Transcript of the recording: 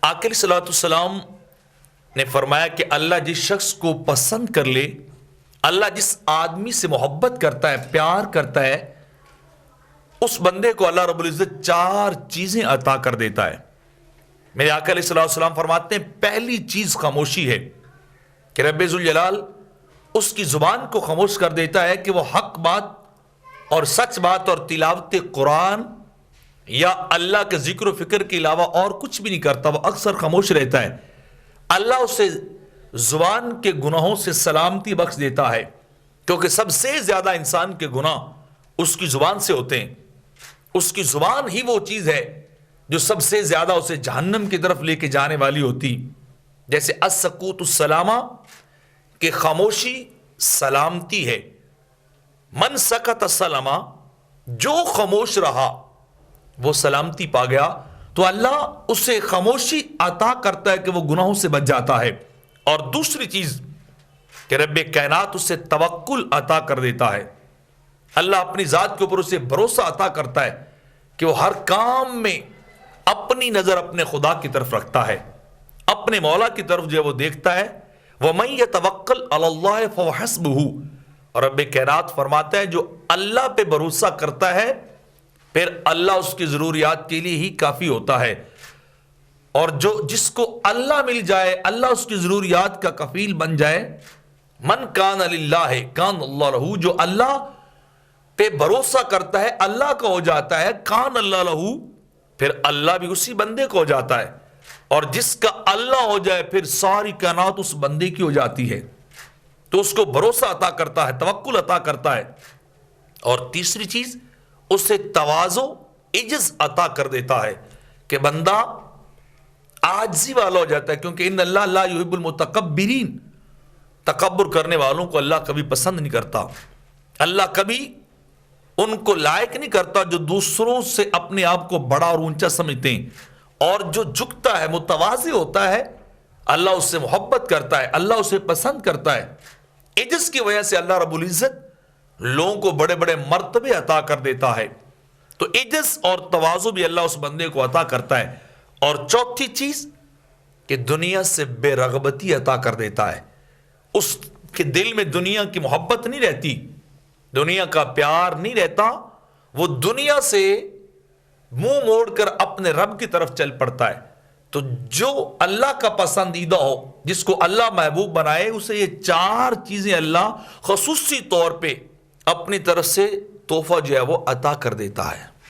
آقا علیہ الصلوۃ والسلام نے فرمایا کہ اللہ جس شخص کو پسند کر لے، اللہ جس آدمی سے محبت کرتا ہے، پیار کرتا ہے، اس بندے کو اللہ رب العزت 4 چیزیں عطا کر دیتا ہے۔ میرے آقا علیہ الصلوۃ والسلام فرماتے ہیں پہلی چیز خاموشی ہے کہ رب ذوالجلال اس کی زبان کو خاموش کر دیتا ہے کہ وہ حق بات اور سچ بات اور تلاوت قرآن یا اللہ کے ذکر و فکر کے علاوہ اور کچھ بھی نہیں کرتا، وہ اکثر خاموش رہتا ہے۔ اللہ اسے زبان کے گناہوں سے سلامتی بخش دیتا ہے، کیونکہ سب سے زیادہ انسان کے گناہ اس کی زبان سے ہوتے ہیں۔ اس کی زبان ہی وہ چیز ہے جو سب سے زیادہ اسے جہنم کی طرف لے کے جانے والی ہوتی۔ جیسے السکوت السلامہ کہ خاموشی سلامتی ہے، من سکت السلامہ، جو خاموش رہا وہ سلامتی پا گیا۔ تو اللہ اسے خاموشی عطا کرتا ہے کہ وہ گناہوں سے بچ جاتا ہے۔ اور دوسری چیز کہ رب کائنات اسے توکل عطا کر دیتا ہے۔ اللہ اپنی ذات کے اوپر اسے بھروسہ عطا کرتا ہے کہ وہ ہر کام میں اپنی نظر اپنے خدا کی طرف رکھتا ہے، اپنے مولا کی طرف جو وہ دیکھتا ہے۔ وَمَن يَتَوَكَّلْ عَلَى اللَّهِ فَهُوَ حَسْبُهُ، اور رب کائنات فرماتا ہے جو اللہ پہ بھروسہ کرتا ہے پھر اللہ اس کی ضروریات کے لیے ہی کافی ہوتا ہے۔ اور جس کو اللہ مل جائے، اللہ اس کی ضروریات کا کفیل بن جائے، من کان للہ کان اللہ لہ، جو اللہ پہ بھروسہ کرتا ہے اللہ کا ہو جاتا ہے، کان اللہ لہ، پھر اللہ بھی اسی بندے کو ہو جاتا ہے۔ اور جس کا اللہ ہو جائے پھر ساری کائنات اس بندے کی ہو جاتی ہے۔ تو اس کو بھروسہ عطا کرتا ہے، توکل عطا کرتا ہے۔ اور تیسری چیز اسے تواضع عجز عطا کر دیتا ہے کہ بندہ عاجزی والا ہو جاتا ہے، کیونکہ ان اللہ لا یحب المتکبرین، تکبر کرنے والوں کو اللہ کبھی پسند نہیں کرتا۔ اللہ کبھی ان کو لائق نہیں کرتا جو دوسروں سے اپنے آپ کو بڑا اور اونچا سمجھتے ہیں۔ اور جو جھکتا ہے، متواضع ہوتا ہے، اللہ اس سے محبت کرتا ہے، اللہ اسے پسند کرتا ہے۔ عجز کی وجہ سے اللہ رب العزت لوگوں کو بڑے بڑے مرتبے عطا کر دیتا ہے۔ تو عجز اور تواضع بھی اللہ اس بندے کو عطا کرتا ہے۔ اور چوتھی چیز کہ دنیا سے بے رغبتی عطا کر دیتا ہے۔ اس کے دل میں دنیا کی محبت نہیں رہتی، دنیا کا پیار نہیں رہتا، وہ دنیا سے منہ موڑ کر اپنے رب کی طرف چل پڑتا ہے۔ تو جو اللہ کا پسندیدہ ہو، جس کو اللہ محبوب بنائے، اسے یہ 4 چیزیں اللہ خصوصی طور پہ اپنی طرف سے تحفہ جو ہے وہ عطا کر دیتا ہے۔